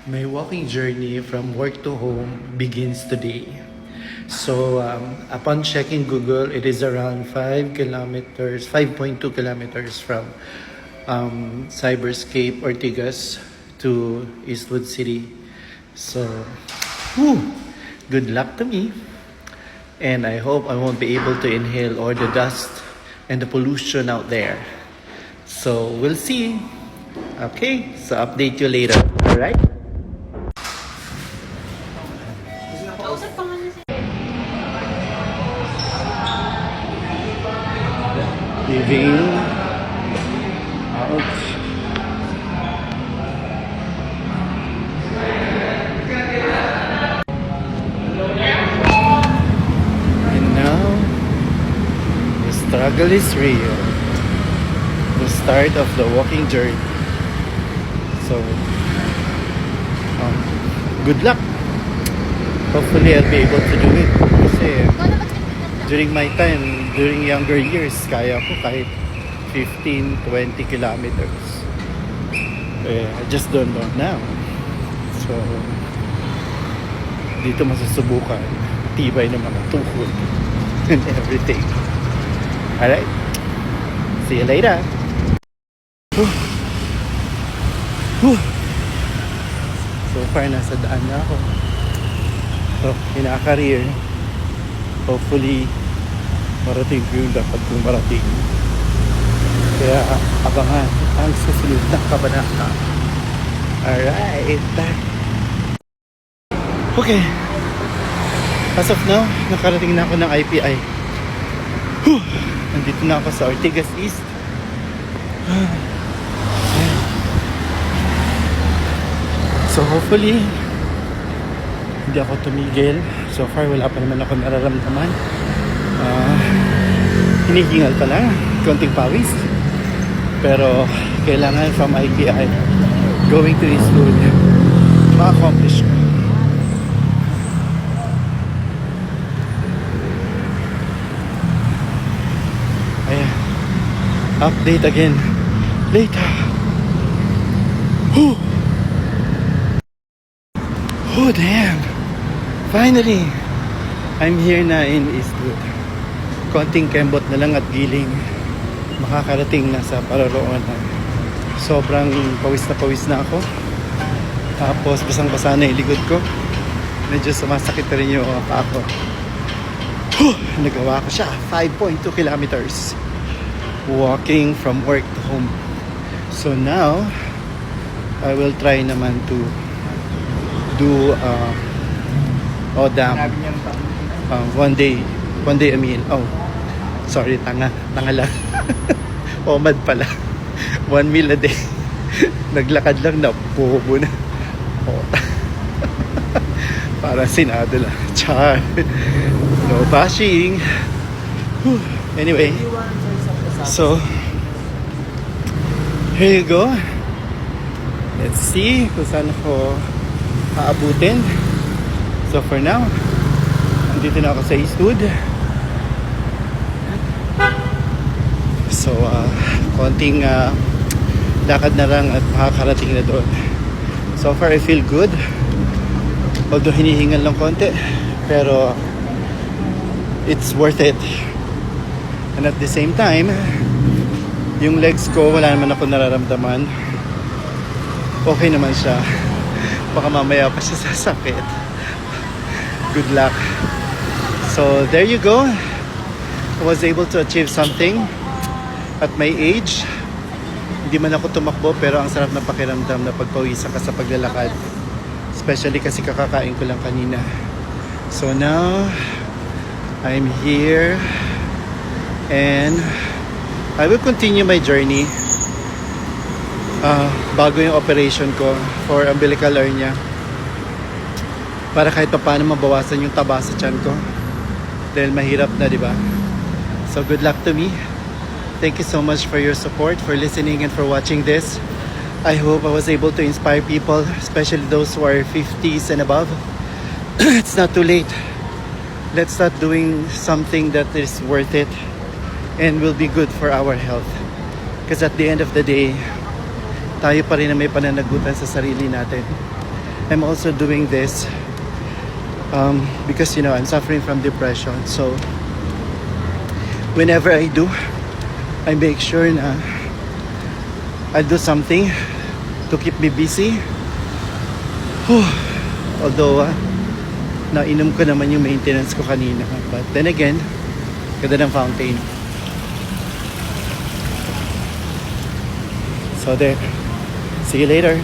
My walking journey from work to home begins today. So, upon checking Google, it is around 5 kilometers, 5.2 kilometers from Cyberscape Ortigas to Eastwood City. So, whew, good luck to me. And I hope I won't be able to inhale all the dust and the pollution out there. So, we'll see. Okay, so update you later. Alright? Kausap pa nga na siya. Living out. And now, the struggle is real. The start of the walking journey. So, good luck. Hopefully, I'll be able to do it. Kasi, during my time, during younger years, kaya ko kahit 15, 20 kilometers. I just don't know now. So, dito masusubukan. Tibay ng mga tuhod and everything. Alright? See you later. So far, nasa daan na ako. So, in-a-career. Hopefully, marating ko yung dapat kong marating. Kaya, abangan ang susunod na kabanata. Alright. Okay. As of now, nakarating na ako ng IPI. Nandito na ako sa Ortigas East. So hopefully, hindi ako tumigil. So far, wala pa naman ako nararamdaman. Hinihingal pa lang, konting pawis. Pero kailangan from IPI, going to Eastwood, ma-accomplish ko. Ayan. Update again later. Whew. Oh damn! Finally! I'm here na in Eastwood. Konting kembot na lang at giling. Makakarating na sa paroroonan. Sobrang pawis na ako. Tapos basang-basa na yung likod ko. Medyo sumasakit na rin yung paa ko. Nagawa ko siya. 5.2 kilometers. Walking from work to home. So now, I will try naman to do one day a meal. Oh, sorry, tanga lang. Omad pala. 1 meal a day. Naglakad lang na bobo na. Oh. Para sinado lang. Char. No bashing. Anyway, so here you go. Let's see kung saan ako aabutin. So for now, andito na ako sa Eastwood. So konting lakad na lang at makakarating na doon. So far I feel good. Although hinihingal lang konti, pero it's worth it. And at the same time, yung legs ko wala naman ako nararamdaman. Okay naman siya. Baka mamaya pa siya sasakit. Good luck. So there you go. I was able to achieve something at my age. Hindi man ako tumakbo, pero ang sarap na pakiramdam na pagpawisan ka sa paglalakad. Especially kasi kakakain ko lang kanina. So now, I'm here and I will continue my journey. Bago yung operation ko for umbilical hernia, para kahit pa paano mabawasan yung taba sa tiyan ko dahil mahirap na, di ba? So good luck to me. Thank you so much for your support, for listening, and for watching this. I hope I was able to inspire people, especially those who are 50s and above. It's not too late. Let's start doing something that is worth it and will be good for our health. Because at the end of the day, tayo pa rin na may pananagutan sa sarili natin. I'm also doing this because, you know, I'm suffering from depression. So, whenever I do, I make sure na I do something to keep me busy. Whew. Although, nainom ko naman yung maintenance ko kanina. But then again, ganda ng fountain. So there. See you later.